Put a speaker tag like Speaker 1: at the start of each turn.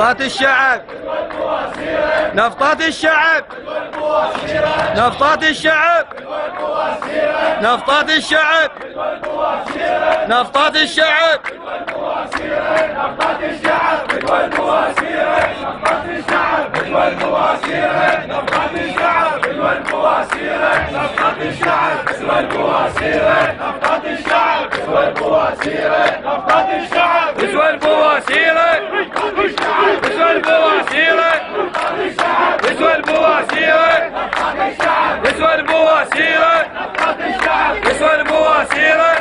Speaker 1: نفطات الشعب، نفطات الشعب، نفطات الشعب، نفطات الشعب، نفطات الشعب، يسوى البواسيرة، يسوى البواسيرة، يسوى البواسيرة، يسوى البواسيرة.